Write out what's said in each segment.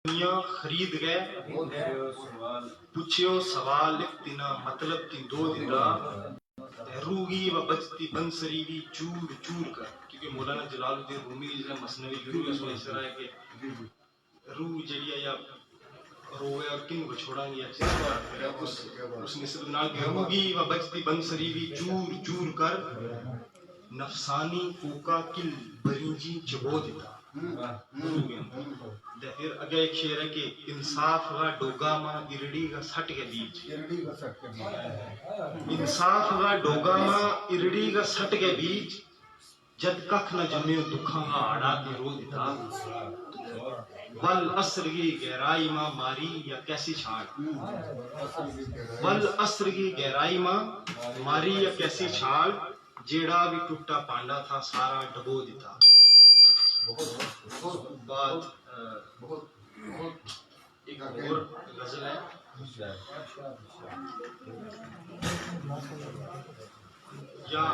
دنیا خرید گئے پوچھو سوال لکھتنا مطلب تی دو دیتا روحی و بچتی بنسری بھی چور چور کر. کیونکہ مولانا جلال الدین رومی جیسا مثنوی شروع ہے اس طرح ہے کہ روح جڑی ہے یا روے اور کن کو چھوڑا گیا اس نسبت نال کہ روحی و بچتی بنسری بھی چور چور کر نفسانی کوکا کل برینجی چبو دیتا. پھر اگے ایک شعر ہے کہ انصاف کا ڈوگا ماں ارڑی کا سٹ کے بیچ. انصاف کا ڈوگا ماں ارڑی کا سٹ کے بیچ جد ککھ نہ جمیو دکھاں کا آڑا کے رو دیتا. ول عصر کی گہرائی ماں ماری یا کیسی چھاڑ. ول عصر کی گہرائی ماں ماری یا کیسی چھاڑ جیڑا بھی ٹوٹا پانڈا تھا سارا ڈبو دیتا. بعد ایک اور غزل ہے یا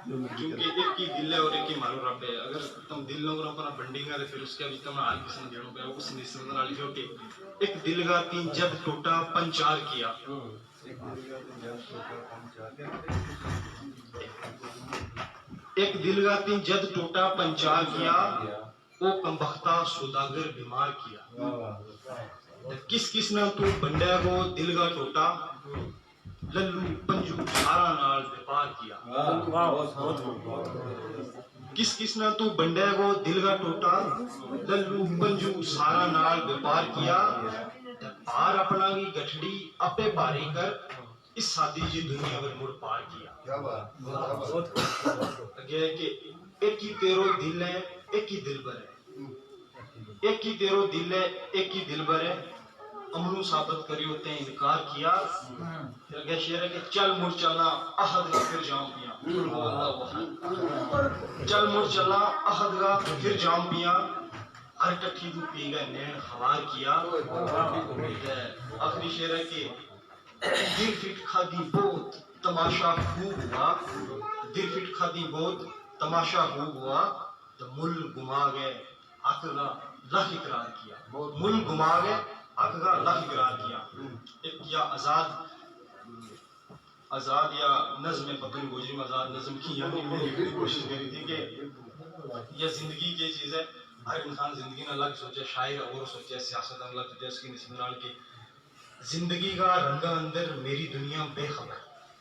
کیونکہ ایک کی دل ہے اور ایک کی مارو رب ہے. اگر تم دل نہ کرو اپنا بنڈی گا تو پھر اس کے بھی تم آج کسی نے دیڑوں پہ اس نسبت نہ لکھو کہ ایک دل گا تین جب ٹوٹا پنچار کیا. ایک دل گا تین جد ٹوٹا پنچار کیا او کمبختہ سوداگر بیمار کیا. کس کس نہ تو بنڈے کو دل گا ٹوٹا للو پنجو سارا نال وپار کیا. کس کس نہ تو بنڈے کو دل گا ٹوٹا للو پنجو سارا نال وپار کیا. پار اپنا کی گٹھڑی اپے پاری کر اس سادی جی دنیا میں مڑ پار کیا. کہ ایک ہی تیرو دل ہے ایک ہی دل بر ہے. ایک ہی تیرو دل ہے ایک ہی دل بر ہے امنو ثابت کریو تے انکار کیا. پھر اگے شعر ہے کہ چل مڑ چلا احد کا پھر جام پیا. چل مڑ چلا احد کا پھر جام پیا ہر کٹھی تو پی گئے نین خوار کیا. آخری شعر ہے کہ دل فٹ کھادی بہت تماشا خوب ہوا. دل فٹ کھادی بہت تماشا خوب ہوا تو مل گما گئے حق کا لکھ اقرار کیا. مل گما گئے حق کا لکھ اقرار کیا. ایک یا آزاد یا نظم پتن گوجری میں آزاد نظم کی یعنی میں نے کوشش کری تھی کہ یہ زندگی کی چیز ہے. ہر انسان زندگی نہ الگ سوچے, شاعر اور سوچے, سیاست الگ سوچے. اس کی نسبت نال کہ زندگی کا رنگا اندر میری دنیا بے خبر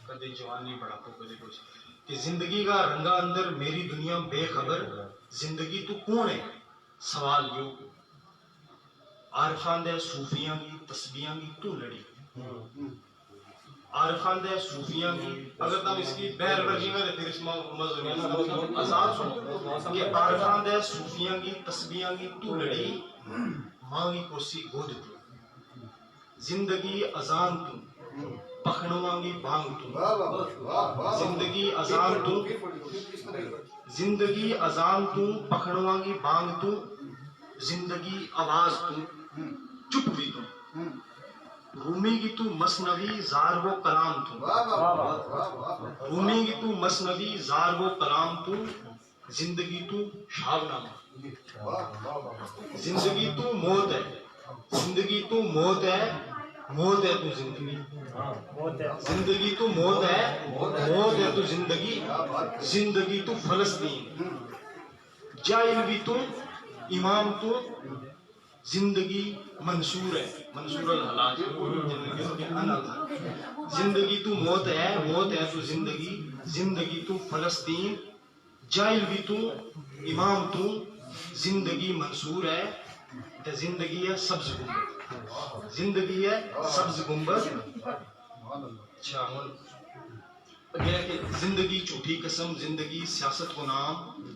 کدے جوانی بڑھاپو کدے کچھ کہ زندگی کا رنگا اندر میری دنیا بے خبر زندگی تو کون ہے سوال یوں عارفان دے صوفیاں کی تسبیحاں کی تو لڑی. عارفان دے صوفیاں کی اگر تم اس کی بہر ورجی میں پھر اس میں آزاد سنو کہ عارفان دے صوفیاں کی تسبیحاں کی تو لڑی مانگی کوسی گود تو زندگی اذان تو پکھنواں گی بانگ تو. زندگی اذان تو زندگی اذان تو پکھنواں گی بانگ تو زندگی آواز تو چپ بھی تو رومی کی تو مثنوی زار و کلام تو. رومی کی تو مثنوی زار و کلام تو زندگی تو شاب نامہ. زندگی تو موت ہے زندگی تو موت ہے موت ہے تو زندگی. زندگی تو موت ہے موت ہے تو زندگی. زندگی تو فلسطین جائل بھی تو امام تو زندگی منصور ہے منصور الحلاج. زندگی تو موت ہے تو زندگی. زندگی تو فلسطین جائل بھی تو امام تو زندگی منصور ہے تو زندگی ہے سبز گنبد. زندگی ہے سبز گنبد. اچھا کہ زندگی جھوٹی قسم زندگی سیاست کو نام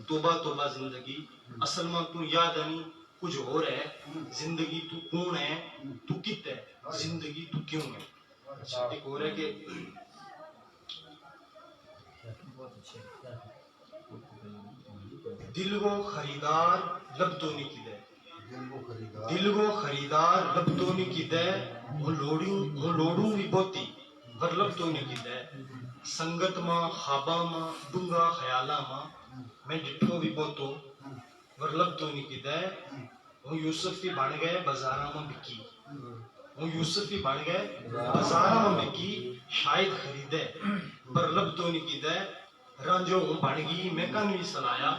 توبہ توبہ زندگی اصل میں تو یاد نہیں کچھ اور ہے. زندگی تو کون ہے تو کت ہے زندگی تو کیوں ہے. اچھا ایک اور ہے کہ دل وہ خریدار لب تو نہیں کی دے. دل وہ خریدار لب تو نہیں کی دے وہ لوڑوں بھی بہتی ور لب تو نہیں کی دے. سنگت ماں خواباں ماں ڈونگا خیالاں ماں میں ڈٹھو بھی بہتو ورلب تو نہیں کدے وہ یوسف بھی بن گئے بازاراں میں بکی وہ یوسف بھی بن گئے بازاراں میں بکی شاید خریدے ورلب تو نہیں کدے رانجو ہوں بن گئی میں کن بھی سلایا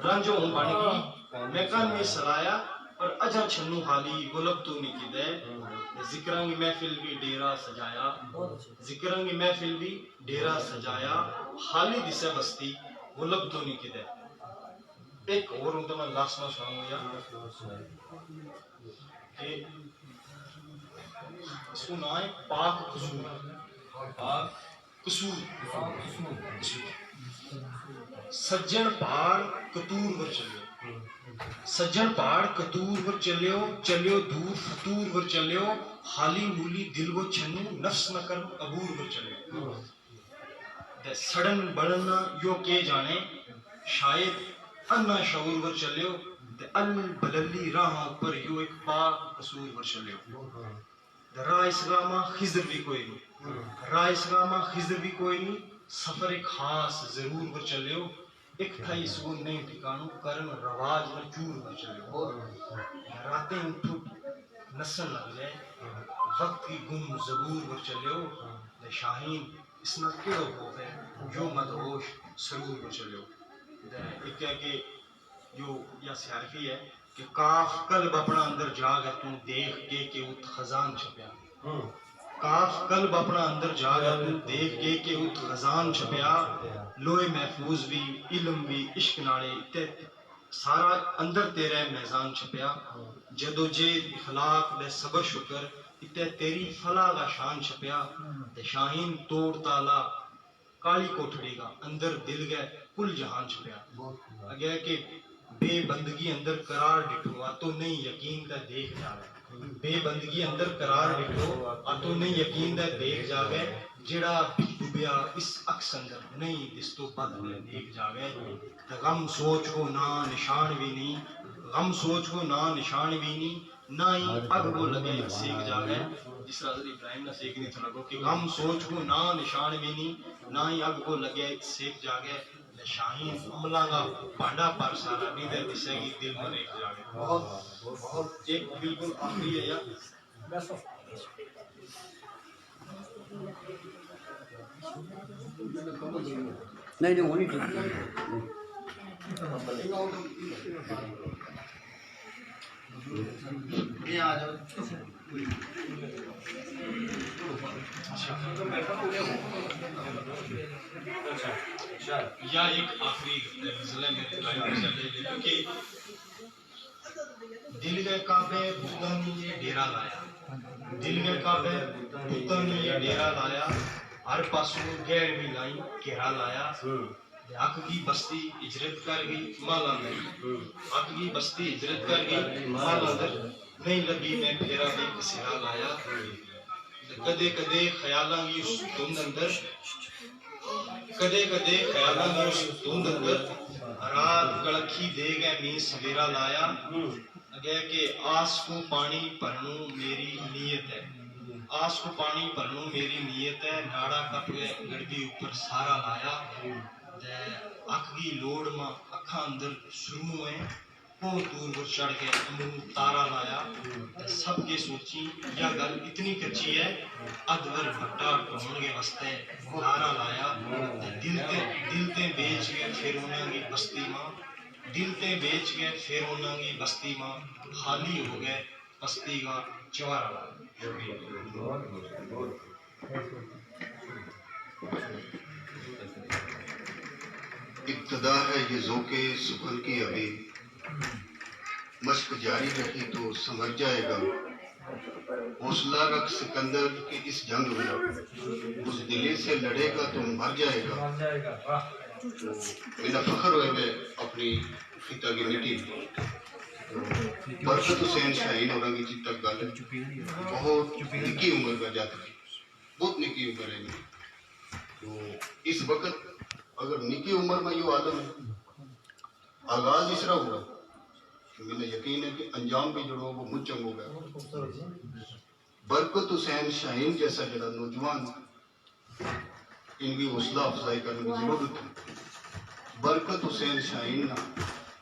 رانجو ہوں بن گئی میں کن بھی سلایا پر اجا چھنو خالی غلب تو نہیں کدے ذکراں کی محفل بھی ڈیرا سجایا ذکراں کی محفل بھی ڈیرا سجایا خالی دسے بستی غلب تو نہیں کدے ایک اور ہوں تو میں لاسٹ میں سناؤں یا کہ اس کو نام ہے پاک قصور پاک قصور سجن پہاڑ کتور ور چلیو سجن پہاڑ کتور ور چلیو چلیو دور فتور ور چلیو خالی مولی دل وہ چھنو نفس نہ کر عبور ور چلیو دے سڑن بڑھنا یو کے جانے شاید انا شعور ور چلیو دے بللی راہاں پر یو ایک پاک قصور ور چلیو دے راہ اسلاما خضر بھی کوئی نہیں راہ اسلاما خضر بھی کوئی نہیں سفر ایک خاص ضرور ور چلیو ایک تھائی سکون نہیں ٹھکانو کرن رواج نہ چور ور چلیو راتیں اٹھٹ نسل لگ جائے وقت کی گم زبور ور چلیو دے شاہین اس نہ کیڑو خوف ہے جو مدہوش سرور ور چلیو دے ایک ہے کہ جو یا سیارفی ہے کہ کاف قلب اپنا اندر جاگ ہے تو دیکھ کے کہ ات خزان چھپیا کاف قلب اپنا اندر جاگ ہے تو دیکھ کے کہ ات خزان چھپیا لوہے محفوظ بھی علم بھی عشق ناڑے سارا اندر تیرے میزان چھپیا جدو جید اخلاق دے صبر شکر اتے تیری فلاح کا شان چھپیا دے شاہین توڑ تالا کالی کوٹھڑی کا اندر دل گئے کل جہان چھپیا اگے کہ بے بندگی اندر قرار ڈٹھو آ تو نہیں یقین دا دیکھ جاوے بے بندگی اندر قرار ڈٹھو آ تو نہیں یقین دا دیکھ جاوے جڑا ڈوبیا اس اکس اندر نہیں دس تو بد دیکھ جاوے غم سوچ کو نہ نشان بھی نہیں غم سوچ کو نہ نشان بھی نہیں نہ ہی اگ وہ لگے سیکھ جاوے جس طرح حضرت ابراہیم نے سیکھنے تھا لگو کہ غم سوچ کو نہ نشان بھی نہیں نہ ہی اگ وہ لگے سیکھ جاگے شاہین عملہ کا بانڈا پر سارا نہیں دے دسے گی دل میں ایک جاگے ایک بالکل آخری ہے یا نہیں نہیں ہونی ٹھیک یا ایک آخری ضلع میں کیونکہ دل کے کعبے بتن یہ ڈیرا لایا دل کے کعبے بتن یہ ڈیرا لایا ہر پاسوں گیر بھی لائی گھیرا لایا حق کی بستی ہجرت کر گئی مال اندر حق کی بستی ہجرت کر گئی مال اندر نہیں لگی میں پھیرا بھی کسیرا لایا کدے کدے خیالاں گی اس دھند اندر کدے کدے خیالاں گی اس دھند اندر رات گڑکھی دے گئے می سویرا لایا اگے کہ آس کو پانی بھرنوں میری نیت ہے آس کو پانی بھرنوں میری نیت ہے ناڑا کپ گئے گڑگی اوپر سارا لایا اکھ کی لوڑ ماں اکھاں اندر شروع ہے بہت دور پر چڑھ کے امن تارا لایا سب کے سوچی یا گل اتنی کچی ہے ادور بھٹا ڈھونڈ کے واسطے نارا لایا دل تے بیچ کے پھر انہاں کی بستی ماں دل تے بیچ کے پھر انہاں کی بستی ماں خالی ہو گئے بستی کا چوارا لایا ابتدا ہے یہ ذوق سخن کی ابھی مشق جاری رہی تو سمجھ جائے گا حوصلہ رکھ سکندر کی اس جنگ میں اس دلی سے لڑے گا تو مر جائے گا میرا فخر ہوئے میں اپنی خطہ کی مٹی برکت حسین شاہین اور رنگی جی تک گل بہت نکی عمر کا جاتا ہے بہت نکی عمر ہے تو اس وقت اگر نکی عمر میں یہ عالم آغاز اس طرح ہوا کہ مجھے یقین ہے کہ انجام بھی جڑو وہ مجھ چنگ ہو گیا برکت حسین شاہین جیسا جڑا نوجوان ان کی حوصلہ افزائی کرنے کی ضرورت ہے برکت حسین شاہین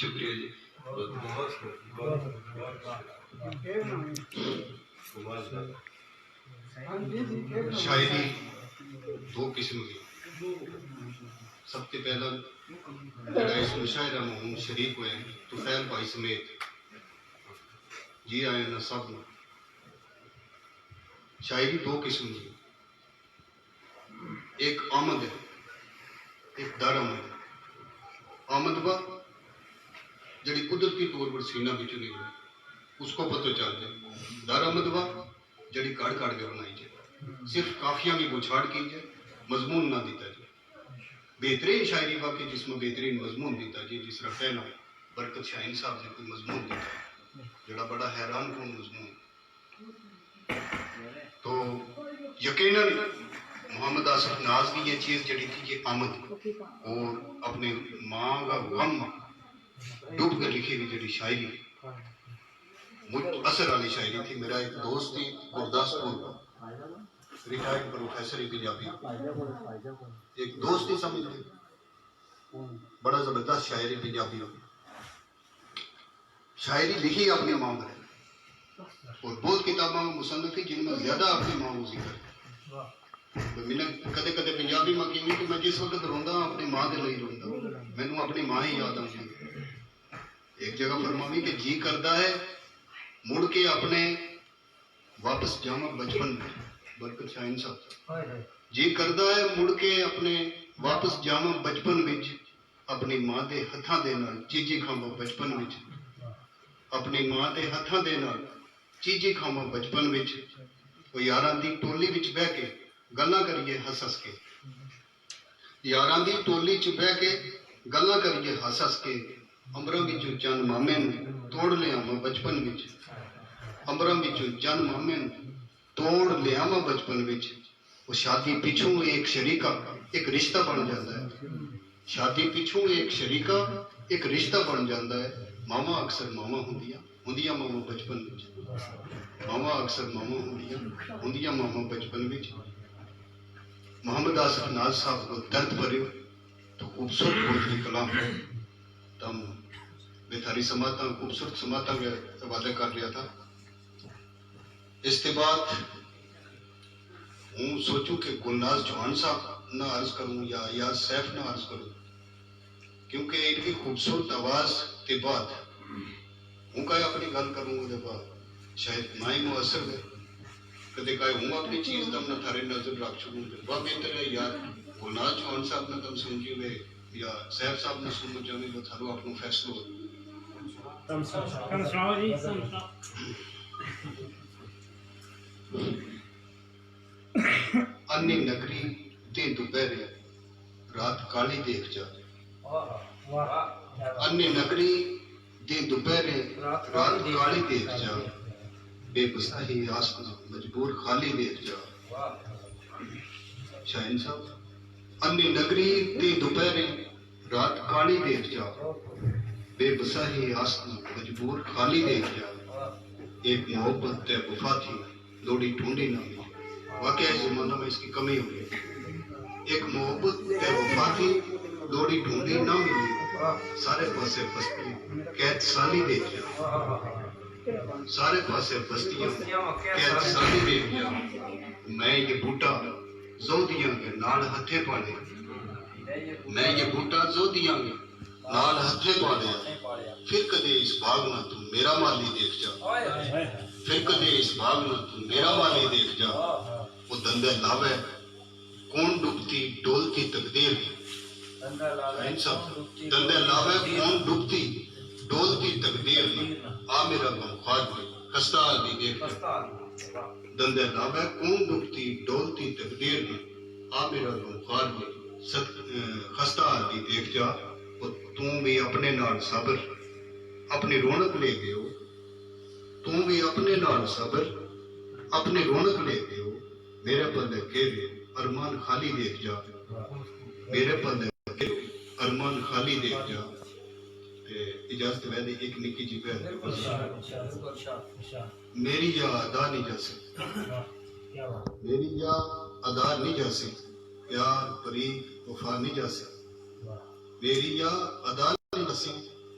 شکریہ جی. شاعری دو قسم کی. سب سے پہلا جڑا اس مشاعرہ میں ہوں شریک ہوئے ہیں طفیل بھائی سمیت جی آئے نا سب نے. شاعری دو قسم کی. ایک آمد ہے ایک در آمد ہے. آمد با جڑی قدرتی طور پر سینہ بچ نہیں ہوئی اس کو پتہ چل جائے. در آمد با جڑی کڑ کڑ کے بنائی جائے صرف کافیاں کی بچھاڑ کی جائے مضمون نہ دیتا جائے. بہترین شاعری واقعی جس میں بہترین مضمون دیتا جائے. جس طرح پہلا برکت شاہین صاحب نے کوئی مضمون دیتا ہے جڑا بڑا حیران کن مضمون. تو یقیناً محمد آصف ناز کی یہ چیز جڑی تھی یہ آمد اور اپنے ماں کا غم ڈوب کر لکھی ہوئی جڑی شاعری مجھ اثر والی شاعری تھی. میرا ایک دوست تھی گرداسپور کا ریٹائرڈ پروفیسر پنجابی ایک دوست ہی سمجھ لیں بڑا زبردست شاعری پنجابی ہو. شاعری لکھی اپنی ماں پر اور بہت کتاباں مصنف ہیں جن میں زیادہ اپنی ماں کو ذکر ہے. میں نے کدے کدے پنجابی ماں کہیں کہ میں جس وقت روندا اپنی ماں کے لیے روندا مینوں اپنی ماں ہی یاد آتی. ایک جگہ فرماوی کہ جی کردا ہے مڑ کے اپنے واپس جاواں بچپن میں. برکت شاہین صاحب جی کردا ہے مڑ کے اپنے واپس جاواں بچپن وچ اپنی ماں دے ہتھاں دے نال چیزی کھاواں بچپن وچ اپنی ماں دے ہتھاں دے نال چیزی کھاواں بچپن وچ. وہ یاراں دی ٹولی وچ بہ کے گلاں کریے ہس ہس کے. یاراں دی ٹولی چ بہ کے گلاں کریے ہس ہس کے. امبراں وچوں چند مامے نوں توڑ لیاواں بچپن وچ. امبراں وچوں چند مامے نوں توڑ لیاواں بچپن وچ. وہ شادی پچھوں ایک شریکہ ایک رشتہ بن جاتا ہے. شادی پچھوں ایک شریکہ ایک رشتہ بن جاتا ہے. ماواں اکثر ماواں ہوندیاں ماواں بچپن وچ. ماواں اکثر ماواں ہوندیاں ماواں بچپن وچ. محمد آصف ناز صاحب کو درد بھرے تو خوبصورت بولنے کلام تم بہتری سماعتاں خوبصورت سماعتاں کے حوالے کر لیا تھا. اس کے بعد ہوں سوچوں کہ گلناز چوہان صاحب نہ عرض کروں یا یاز سیف نہ عرض کروں کیونکہ ان کی خوبصورت آواز کے بعد ہوں کہے اپنی گل کروں وہ بعد شاید نہ ہی مؤثر ہے. کدے کہے ہوں اپنی چیز تم نہ تھارے نظر رکھ چھوڑوں وہ بہتر ہے یار گلناز چوہان صاحب نہ تم سمجھی ہوئے یا سیف صاحب نہ سننا چاہیے وہ تھارو اپنا فیصلہ ہو. انی نگری دے دوپہرے رات کالی دیکھ جا. انی نگری دے دوپہرے رات کالی دیکھ جا. بے بستہی آسمان مجبور خالی دیکھ جا. شاہین صاحب انی نگری دے دوپہرے رات کالی دیکھ جا. بے بستہی آسمان مجبور خالی دیکھ جا. ایک محبت تے وفا تھی لوڑی ڈھونڈی نہ ملی. واقعہ اس زمانہ میں اس کی کمی ہو گئی. ایک محبت تے وفا تھی لوڑی ڈھونڈی نہ ملی. سارے پاسے بستی قید سالی دیکھ جا. سارے پاسے بستیاں قید سالی دیکھ جا. میں یہ بوٹا زودیاں کے نال ہتھے پالے. میں یہ بوٹا زودیاں کے نال ہتھے پالے. پھر کدے اس باغ نہ تو میرا مالی دیکھ جا. پھر کدے اس باغ نہ تو میرا مالی دیکھ جا. وہ دندے لاوے کون ڈوبتی ڈولتی تقدیر. دندے لاوے کون ڈوبتی ڈولتی تقدیر. آ میرا غم خوار میں خستہ آدھی دیکھ جا. دندے لاوے کون ڈوبتی ڈولتی تقدیر. آ میرا غم خوار میں خستہ آدھی دیکھ جا. تم بھی اپنے نال صبر اپنی رونق لے گئے ہو. تم بھی اپنے نال صبر اپنی رونق لے گئے ہو. میرے پلے کہہ ارمان خالی دیکھ جا. میرے پلے ارمان خالی دیکھ جا. اجازت ہے ایک نکی جی پہ میری یا ادا نہیں جا سکتی. میری یا ادا نہیں جا سکتی. پیار پری وفا نہیں جا سکتی. میری یا ادا نہیں جا سکتی.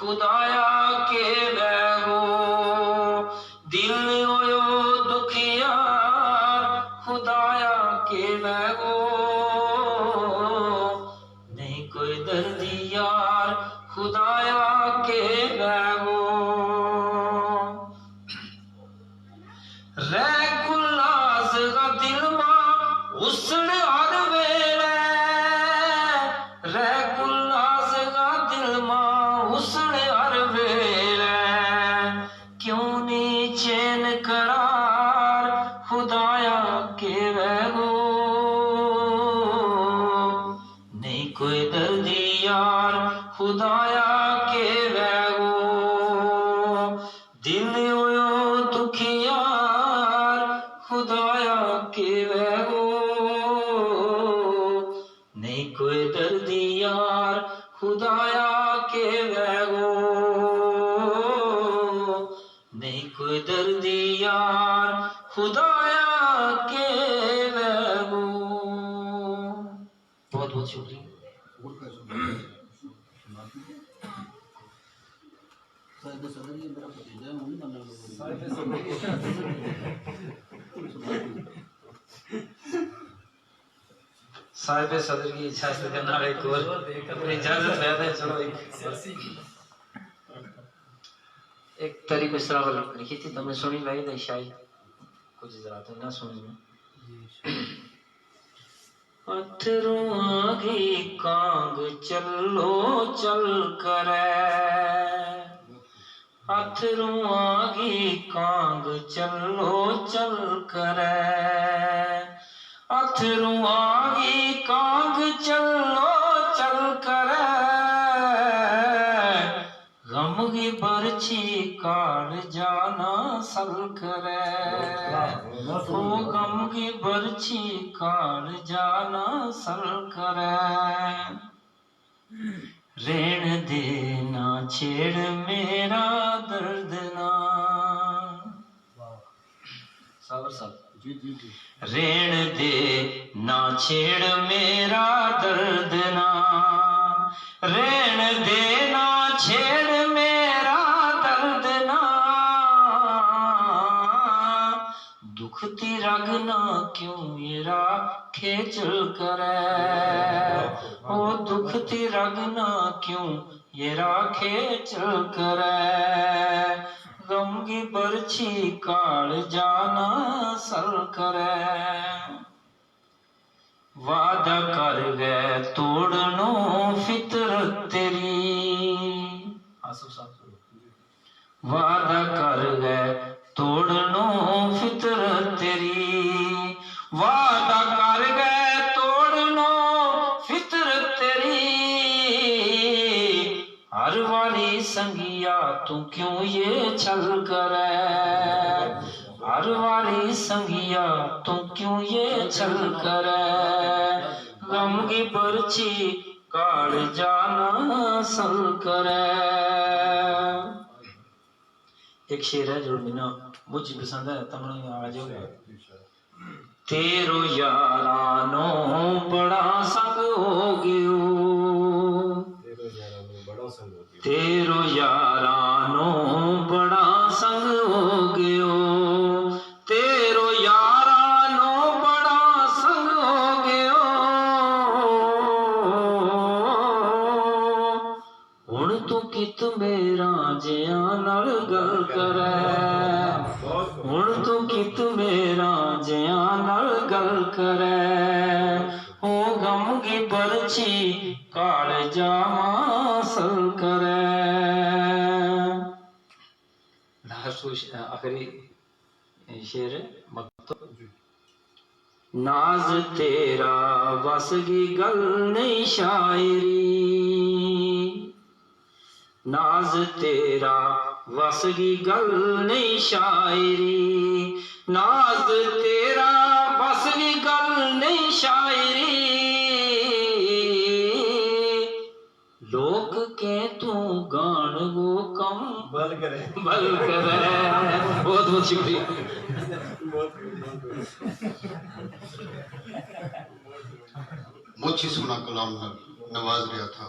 خدایا کے بیگو دل ہویو دکھیار خدایا کے بیگو نہیں کوئی دردی یار خدایا کے بیگو رہ گلاس کا دل ماں اسڑ ہر ویلے رہ گلاس کا دل ماں اسڑ ہر ویلے کیوں نہیں چین قرار خدایا کے بیگو نہیں کوئی دردی یار خدایا کے بیگو دل ہویو دکھیار خدایا کے بیگو نہیں کوئی دردی یار خدایا کے بیگو نہیں کوئی دردی یار خدایا کے بیگو بہت بہت شکریہ صاحب صدر کی اجازت کے نال ایک اور اپنی اجازت لیتا ہے چلو ایک طریق اس طرح لکھی تھی تم نے سنی بھائی تو شاید کچھ ذرا تو نہ سنی میں اتروں آگی کانگ چلو چل کرے اتروں آگی کانگ چلو چل کرے اتروں آگی کانگ چلو چل کرے غم کی برچھی کاڑ جانا سل کرے او غم کی برچھی کاڑ جانا سل کرے رین دے نہ چھیڑ میرا درد نہ صبر صاحب رین دے نہ چھیڑ میرا درد نہ رین دے نہ چھیڑ میرا درد نہ دکھتی رگ نہ کیوں یہ راکھے چل کرے او دکھتی رگ نہ کیوں یہ راکھے چل کرے غم کی برچھی کاڑ جانا سل کرے وعدہ کر گئے توڑنو فطرت تیری وعدہ کر گئے توڑنو فطرت تیری وعدہ کر گئے توڑنو فطرت تیری ہر والی سنگیا تو کیوں یہ چھل کرے ہر والی سنگیا تو کیوں یہ چھل کرے غم کی برچھی کاڑ جانا سل کرے ایک شعر ہے جو مجھے پسند ہے تمہیں آج ہو گیا تیرو یارانو بڑا سنگ ہو گیو تیرو یارانو بڑا سنگ ہو گیو تیرو یارانو بڑا سنگ ہو گیو ہن تو کت میرا جیاں نال گل کرے ہن تو کت میرا جیاں نال گل کرے او غم کی برچھی کاڑ جاواں سل کرے آخری شعر مکتوب ناز تیرا بس کی گل نہیں شاعری ناز تیرا بس کی گل نہیں شاعری ناز تیرا بس کی گل نہیں شاعری لوگ کہ تو گان وہ کم بل کرے بہت بہت شکریہ مجھ ہی سنا کلام نواز رہا تھا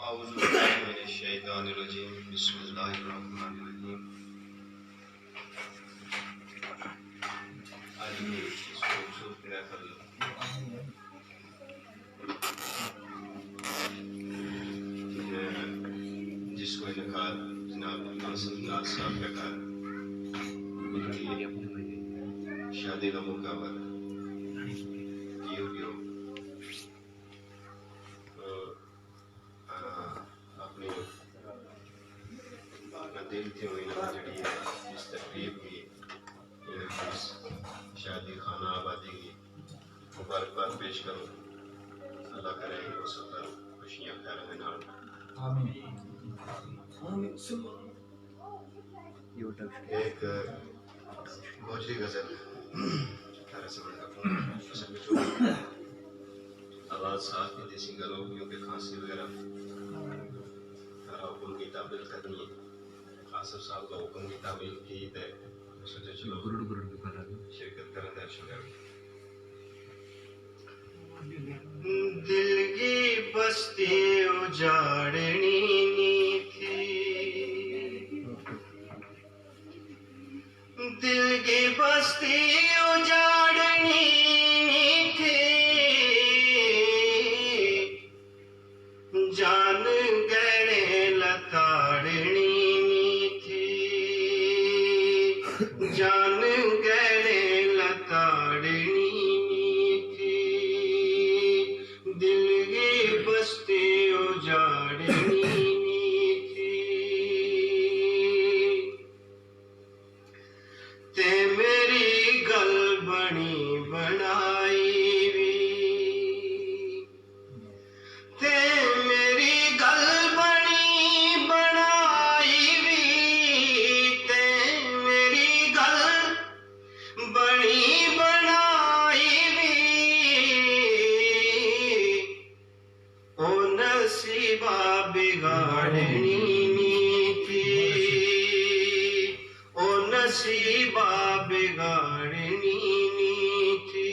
أعوذ بالله من الشيطان الرجيم بسم الله الرحمن الرحيم آئیے اس خوبصورت محفل جس کو انعقاد جناب ناصر ناز صاحب کا کار ان کی شادی کا موقع پر یو اپنی دلتی ہوئی جڑی ہے اس تقریب کی شادی خانہ آبادی کی مبارکباد پیش کروں اللہ کرے کہ اس پر خوشیاں خیر میں نال ایک گوجری غزل خیر سے بڑا آواز صاف کی دیسی گلوں کیونکہ کھانسی وغیرہ حکم کی تعمیل کرنی ہے آصف صاحب کا حکم کی تعمیل کی ہے سوچے چلو شرکت کرنے کا شکر دل کی بستی اجاڑنی تھی دل کی بستی اجاڑنی تھی جان گڑے لتاڑنی تھی جان گڑے لتاڑنی تھی دل کی بستی اجاڑنی تھی تے میری گل بنی بنائی وی تے میری گل بنی بنائی وی تے میری گل بنی بنائی وی او نصیبہ بگاڑنی تھی او نصیبہ بگاڑنی تھی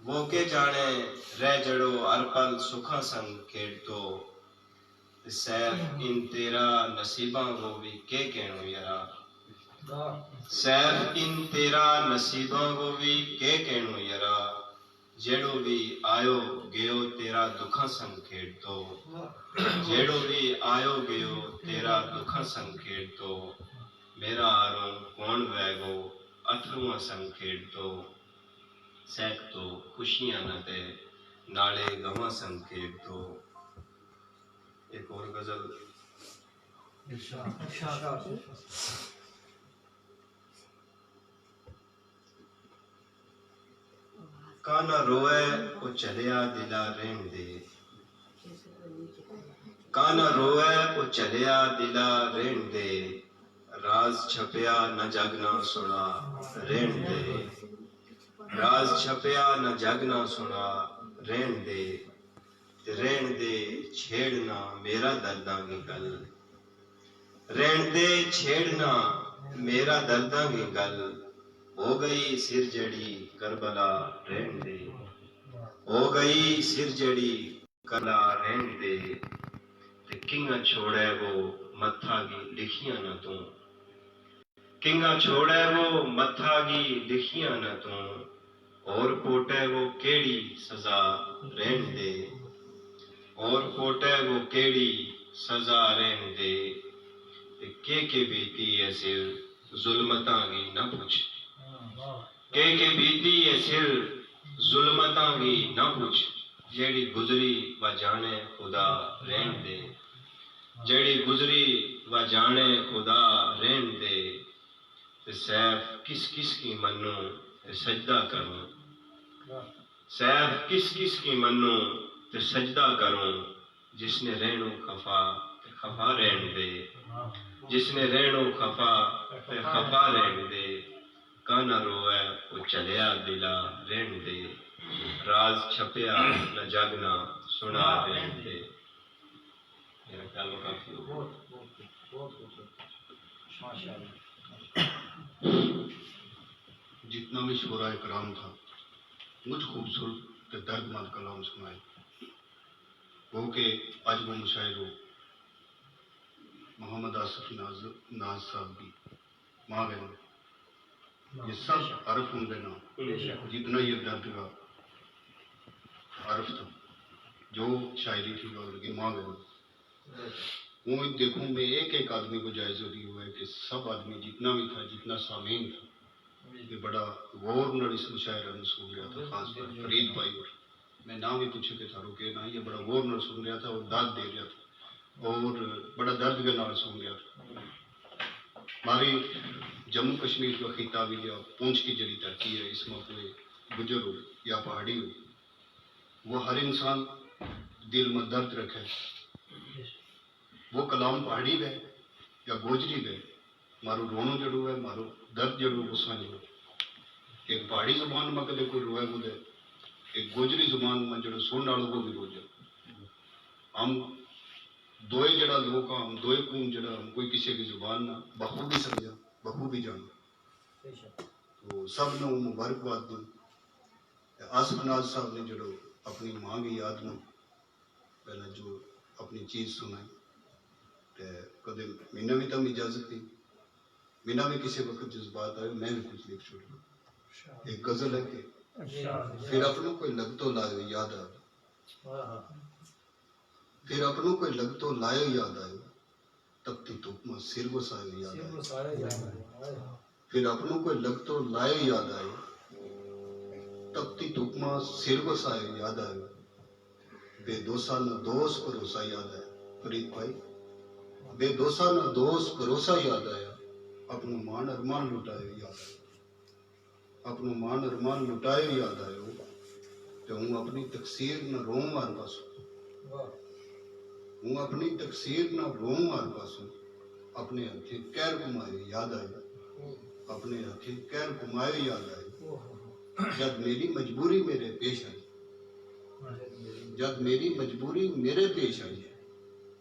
وہ کے جانے رہ جڑو ہر پل سکھاں سنگ کھیڑ تو سیف ان تیرا نصیباں وہ بھی کے کہنو یارا سیف ان تیرا نصیباں وہ بھی کے کہنو یارا جیڑو بھی آیو گیو تیرا دکھاں سنگ کھیڑ تو جیڑو بھی آیو گیو تیرا دکھاں سنگ کھیڑ تو میرا آروں کون ویگو اتھرواں سنگ کھیڑ تو سیک تو خوشیاں نہ تے نالے گواں سنگ کھیڑ تو ایک اور غزل کانا روئے او چلیا دلا رہن دے کانا روئے او چلیا دلا رہن دے راز چھپیا نہ جگ نہ سنا رہن دے راز چھپیا نہ جگ نہ سنا رہن دے تے رہن دے چھیڑنا میرا درداں کی گل رہن دے چھیڑنا میرا درداں کی گل ہو گئی سر جڑی کربلا رہن دے ہو گئی سر جڑی کربلا رہن دے تے کنگا چھوڑے وہ متھا کی لکھیاں نہ تو کنگا چھوڑے وہ متھا کی لکھیاں نہ تو اور کوٹے وہ کیڑی سزا رہن دے اور کوٹے وہ کیڑی سزا رہن دے کے بیتی ہے سر ظلمتاں کی نہ پوچھ کے بیتی ہے سر ظلمتاں کی نہ پوچھ جیڑی گزری و جانے خدا رہن دے جیڑی گزری و جانے خدا رہن دے تے سیف کس کس کی منو تے سجدہ کروں سیف کس کس کی منو تے سجدہ کروں جس نے رہنو خفا تے خفا رہن دے جس نے رہنو خفا تے خفا رہن دے کانا روئے وہ چلیا دلا رہن دے راز چھپیا نہ جگ نہ سنا رہن دے میرا خیال میں کافی ہو جتنا بھی شعراء کرام تھا مجھ خوبصورت تے درد مند کلام سنائے وہ کہ آج وہ مشاعر ہو محمد آصف ناز صاحب کی ماں بہن یہ سب عرف ہوں گے نا جتنا یہ درد کا عرف تھا جو شاعری تھی اور کی ماں بہن وہ دیکھوں میں ایک آدمی کو جائزہ دی ہوا ہے کہ سب آدمی جتنا بھی تھا جتنا سامعین تھا یہ بڑا غور نال اس مشاعرہ میں سن رہا تھا خاص طور فرید بھائی اور میں نام ہی پوچھے کہ تھا روکے نا یہ بڑا غور نال سن رہا تھا اور داد دے رہا تھا اور بڑا درد کے نال سن رہا تھا ہماری جموں کشمیر کا خطہ یا پونچھ کی جڑی ترقی ہے اس میں کوئی گجر ہو یا پہاڑی ہو وہ ہر انسان دل میں درد رکھے وہ کلام پہاڑی گئے یا گوجری گئے مارو رونو جڑو ہے مارو درد جڑو ہے اس میں جو ایک پہاڑی زبان میں کدے کوئی روئے بودے ایک گوجری زبان میں جڑو سن والوں کو بھی رو جائے ہم دوئے جڑا لوگ ہم دوئے قوم جڑا ہم کوئی کسی کی زبان نہ بخوبی سمجھا بخوبی جانا تو سب نے وہ مبارکباد دی آصف ناز صاحب نے جڑو اپنی ماں کی یاد میں پہلے جو اپنی چیز سنائی کدے مینا بھی تم اجازت دی مینا بھی کسی وقت جذبات آئے میں بھی کچھ لکھ چھوڑا ایک غزل ہے کہ پھر اپنوں کوئی لگ تو لائے یاد آئے پھر اپنوں کوئی لگ تو لائے یاد آئے تپتی دھوپ میں سر وسائے یاد آئے پھر اپنوں کوئی لگ تو لائے یاد آئے تپتی دھوپ میں سر وسائے یاد آئے بے دوسا نہ دوست بھروسہ یاد آئے فرید بھائی بے دوسا نہ دوست بھروسہ یاد آیا اپنا مان ارمان لٹائے یاد آیا اپنا مان ارمان لٹائے یاد آئے تو ہوں اپنی تقصیر نہ روم مار پاسوں ہوں اپنی تقصیر نہ روم مار پاسوں اپنے ہتھیں کیر کمائے یاد آئے اپنے ہتھیں کیر کمائے یاد آئے جب میری مجبوری میرے پیش آئی جب میری مجبوری میرے پیش آئی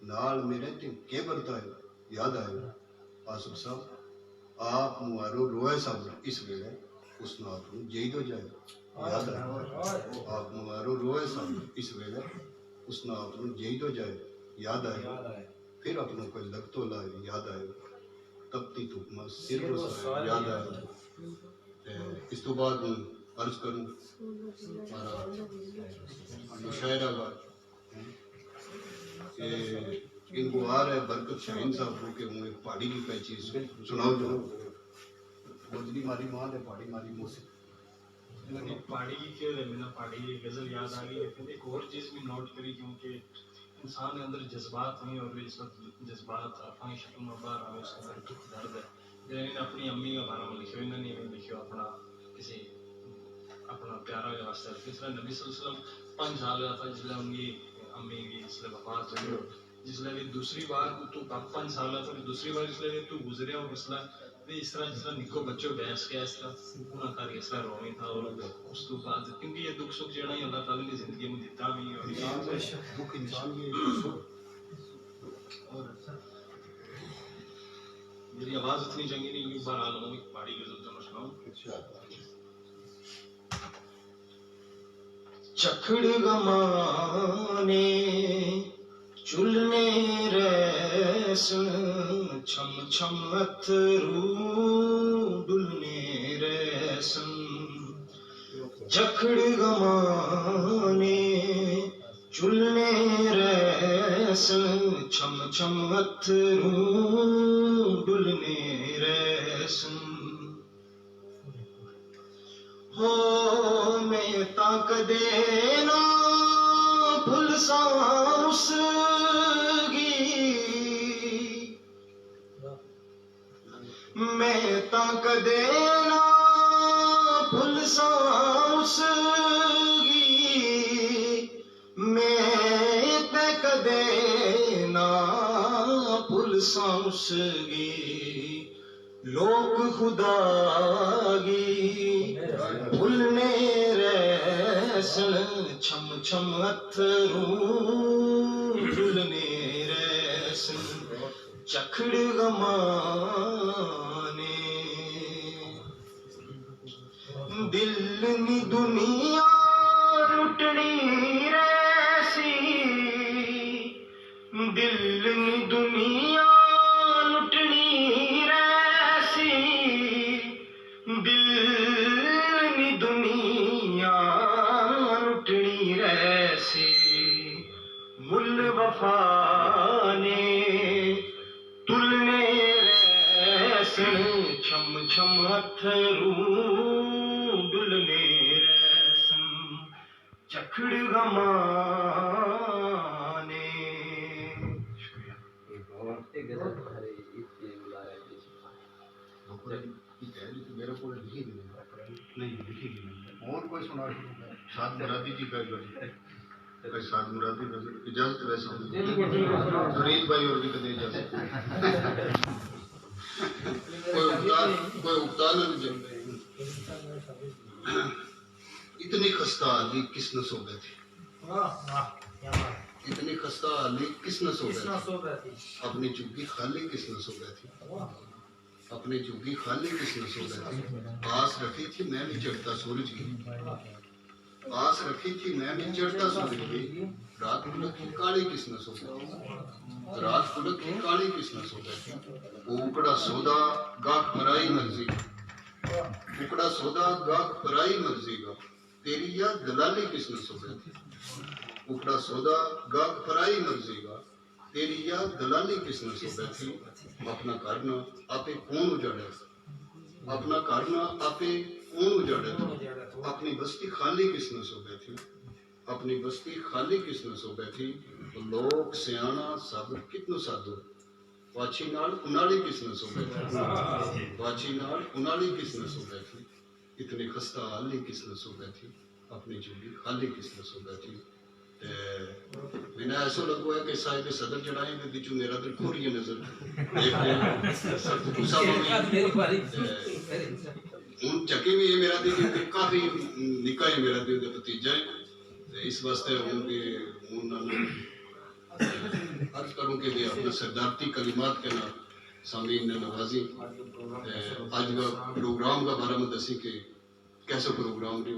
نال میرے تے کے برتائے یاد آئے آصف صاحب آپ موارو روئے صاحب اس ویلے اس نال جہید ہو جائے یاد ہے آپ مارو روئے سن اس ویلے اس نے آپ جی تو جائے یاد آئے پھر اپنا کوئی لگ تو لائے یاد آئے تپتی دھوپ سر رسائے یاد آئے اس تو بعد عرض کروں ہمارا مشاعرہ کا کہ ان کو آ رہا ہے برکت شاہین صاحب کو کہ ہوں ایک پہاڑی کی کوئی چیز سناؤ جو بجلی ماری ماں ہے پہاڑی ماری موسیقی پہاڑی کی کیوں ہے میں نے پہاڑی کی غزل یاد آ گئی لیکن ایک اور چیز بھی نوٹ کری کیونکہ انسان کے اندر جذبات ہیں اور اس وقت جذبات اپنی شکل میں باہر آئے اس کے اندر دکھ درد ہے انہوں نے اپنی امی کے بارے میں لکھو انہوں نے لکھو اپنا کسی اپنا پیارا کے واسطے اس طرح نبی صلی اللہ علیہ وسلم 5 سال ہوا تھا جس لئے ان کی امی کی اس لئے وفات ہوئی جس لئے دوسری بار تو 5 سال ہوا تھا دوسری بار اس لئے تو گزرے اور اس لئے اس طرح جس طرح نکو بچوں بیس کے اس طرح انہوں کر اس طرح روئی تھا اور اس تو بعد کیونکہ یہ دکھ سکھ جڑا ہی اللہ تعالیٰ نے زندگی میں دیتا بھی اور دکھ انسان کی میری آواز اتنی چنگی نہیں ہوئی بہرحال ہوں ایک پہاڑی غزل تو سناؤں چکھڑ گمانے چلنے ریسن چھم چھم اتھرو ڈلنے ریسن چکھڑ گمانے چلنے ریسن چھم چھم اتھرو ڈلنے ریسن ہو میں تاک دینا بھل سانس گی میں تاک دینا بھل سانس گی میں تاک دینا بھل سانس گی لوگ خدا گی بھولنے ریسن چھم چھم اتھرو ڈلنے ریسن چکھڑ گمانے دل نی دنیا لٹنی ریسی دل نی دنیا لٹنی ریسی دل نی دنیا لٹنی ریسی مل وفا نے تلنے ریسن چھم چھم اتھرو ڈلنے ریسن چکھڑ گمانے میرے کو لکھی نہیں لکھی نہیں اور کوئی سنا ساتھ مرادی جی کا کوئی ساتھ مرادی اجازت ویسے فرید بھائی اور بھی کدے اجازت کوئی اقدال اتنی خستہ حالی کس نے سو گئے تھے اتنی خستہ حالی کس نے سو گئے تھے اپنی چگی خالی کس نے سو گئے تھے اپنی چگی خالی کس نے سو گئے تھے آس رکھی تھی میں بھی چڑھتا سورج کی آس رکھی تھی میں بھی چڑھتا سورج کی رات کلک کی کالی کس نے سو گئے تھی رات کلک کی کالی کس نے سو گئے تھی وہ اکڑا سودا گاہ پرائی مرضی کا اکڑا سودا گاہ پرائی مرضی کا تیری یاد دلالی کس نے سو گئے تھی اکڑا سودا گاہ پرائی مرضی کا تیری یاد دلالی کس نے سو گئے تھی اپنا کرنا آپ کون اجاڑے اپنا کرنا آپ کون اجاڑے تھے اپنی بستی خالی کس نے سو گئے تھی اپنی بستی خالی کس نے سو گئے تھی لوگ سیانا صبر کتنا سادو واچی نال انالی کس نے سو گئے تھی واچی نال انالی کس نے سو گئے تھی اتنی خستہ حالی کس نے سو گئے تھی اپنی چولی خالی کس نے سو گئے تھی میں نے ایسا لگو ہے کہ صاحب صدر چڑھائیں میں بیچو میرا دل کھوری ہے نظر ان چکے بھی ہے میرا دل کافی نکا ہے میرا دل بتیجا ہے اس واسطے ہوں کہ عرض کروں کہ اپنا سردارتی کلمات کے نام سامعین نے نوازی آج کا پروگرام کا بارے میں دسی کہ کیسا پروگرام رہی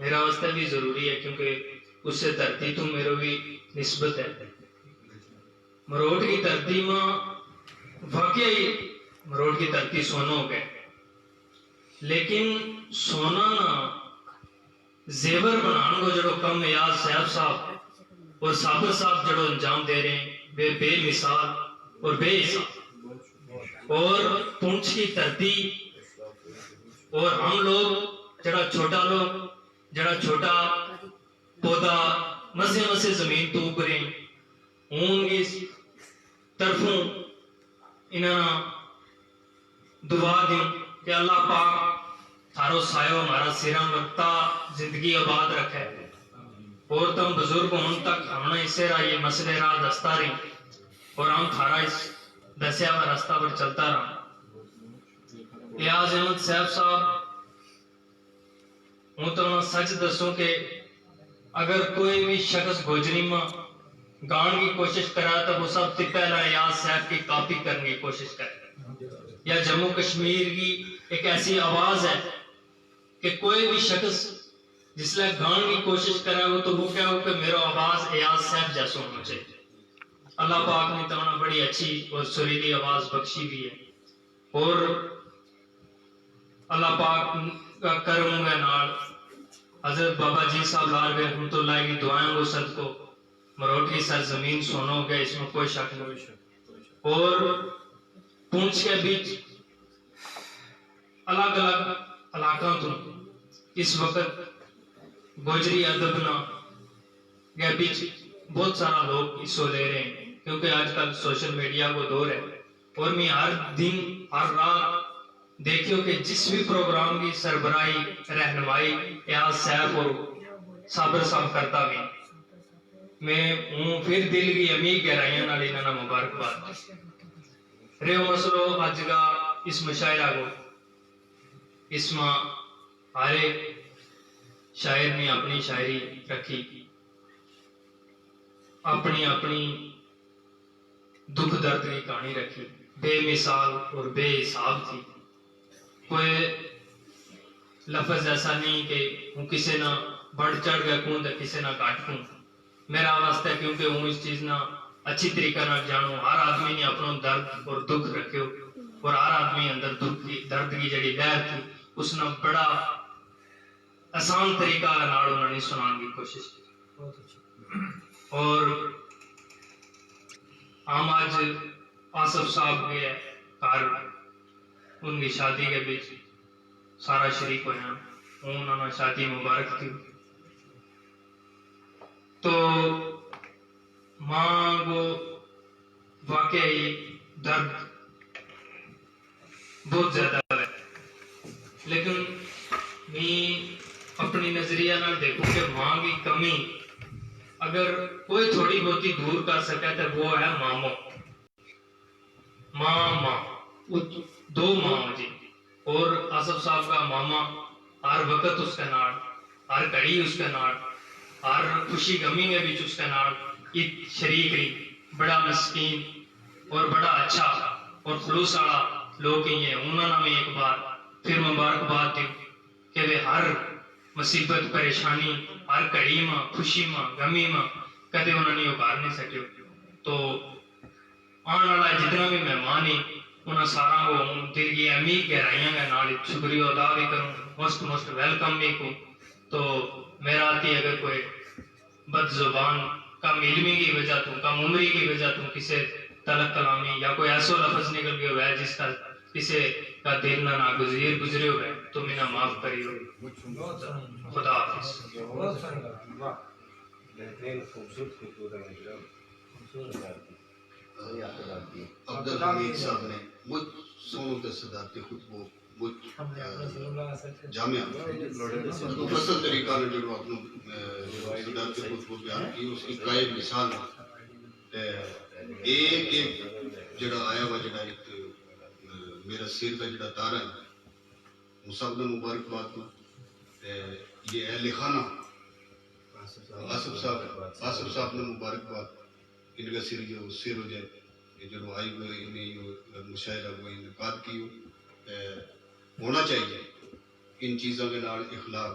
میرا واسطے بھی ضروری ہے کیونکہ اس سے دھرتی تو میرے بھی نسبت ہے. مروٹ کی دھرتی میں واقعی مروٹ کی دھرتی سونا ہو گئے لیکن سونا نہ زیور بنانے کو جڑو کم یاد صاحب صاحب اور صابر صاحب جڑو انجام دے رہے ہیں بے مثال اور بے حساب. اور پونچھ کی دھرتی اور ہم لوگ جڑا چھوٹا پودا مسے زمین تو اوپر ان کی طرفوں انہاں دعا دوں کہ اللہ پاک تھارو سایو ہمارا سیرا وقتا زندگی آباد رکھے اور تم بزرگ ہون تک ہمنا اسے رہا یہ مسئلے راہ دستا رہی اور ہم تھارا اس دسیا ہوا راستہ پر چلتا رہا. ایاز احمد صاحب ہوں تو سچ دسوں کہ اگر کوئی بھی شخص گوجری میں گان کی کوشش کرا تو وہ سب سے پہلا ایاز صاحب کی کاپی کرنے کی کوشش کرے. یا جموں کشمیر کی ایک ایسی آواز ہے کہ کوئی بھی شخص جس لئے گان کی کوشش کرے وہ تو وہ کیا ہو کہ میرا آواز ایاز صاحب جیسا ہونا چاہیے. اللہ پاک نے تو بڑی اچھی اور سریلی آواز بخشی بھی ہے اور اللہ پاک کا کرم ہے نال حضرت بابا جی صاحب لال گئے رحمت اللہ کی دعائیں وہ صد کو مروٹ کی سرزمین سونا ہو گیا اس میں کوئی شک نہیں. اور پونچھ کے بیچ الگ الگ علاقوں تو اس وقت گوجری ادب کے بیچ بہت سارا لوگ حصہ لے رہے ہیں کیونکہ آج کل سوشل میڈیا کو دور ہے اور میں ہر دن ہر رات دیکھیو کہ جس بھی پروگرام کی سربراہی رہنمائی ایاز صاحب اور صابر صاحب کرتا بھی میں ہوں پھر دل کی امید گہرائیاں نال انہاں مبارکباد ریو مسلو اج کا اس مشاعرہ کو اس میں ہر ایک شاعر نے اپنی شاعری رکھی اپنی دکھ درد کی کہانی رکھی بے مثال اور بے حساب تھی. کوئی لفظ ایسا نہیں کہ ہوں کسی نہ بڑھ چڑھ گیا کوں تو کسی نہ کاٹ کوں. میرا واسطہ ہے کیونکہ ہوں اس چیز نہ اچھی طریقہ نہ جانوں. ہر آدمی نے اپنا درد اور دکھ رکھے اور ہر آدمی اندر دکھ کی درد کی جڑی لہر تھی اس نے بڑا آسان طریقہ نال انہوں نے سنان کی کوشش کی. اور ہم آج آصف صاحب کے گھر ان کی شادی کے بیچ سارا شریک ہوئے ہیں انہوں نے شادی مبارک کی. تو ماں کو واقعی درد بہت زیادہ ہے لیکن میں اپنی نظریہ نہ دیکھوں کہ ماں کی کمی اگر کوئی تھوڑی بہت دور کر سکے تو وہ ہے ماموں. ماں دو ماں جی اور آصف صاحب کا ماما ہر وقت اس کے نال ہر گھڑی اس کے نال ہر خوشی غمی میں بھی اس کے نال شریک رہی. بڑا مسکین اور بڑا اچھا اور خلوص والا لوگ ہی ہیں. انہوں نے بھی ایک بار پھر مبارکباد دی کہ وہ ہر مصیبت پریشانی ہر گھڑی میں خوشی میں غمی میں کدے انہوں نے ابھار نہیں سکے. تو آنے والا جتنا بھی مہمان ہیں انہوں سارا کو دل کی امید گہرائیاں کے نال شکریہ ادا بھی کروں موسٹ ویلکم بھی کو. تو میرا آتی اگر کوئی بد زبان کم علمی کی وجہ تو کم عمری کی وجہ تو کسی تلق کلامی یا کوئی ایسا لفظ نکل گیا ہوا ہے جس کا کسی کا دل نہ ناگزیر گزرے ہوئے تو میں نہ معاف کری ہوئی. خدا حافظ. عبدالحمید صاحب نے مجھ سونوں تے صدارتی خطبوں مجھ جامعہ مفصل طریقہ نے جو اپنا صدارتی خطبوں بیان کی اس کی قائب مثال ایک ایک جڑا آیا ہوا جڑا ایک میرا سیر کا جڑا تارا ہے وہ سب نے مبارکباد کو. یہ اہل خانہ آصف صاحب نے مبارکباد ان کا سر جو سر ہو جائے یہ جو آئی ہوئے انہیں مشاہدہ کو انعقاد کی ہونا چاہیے. ان چیزوں کے نال اخلاق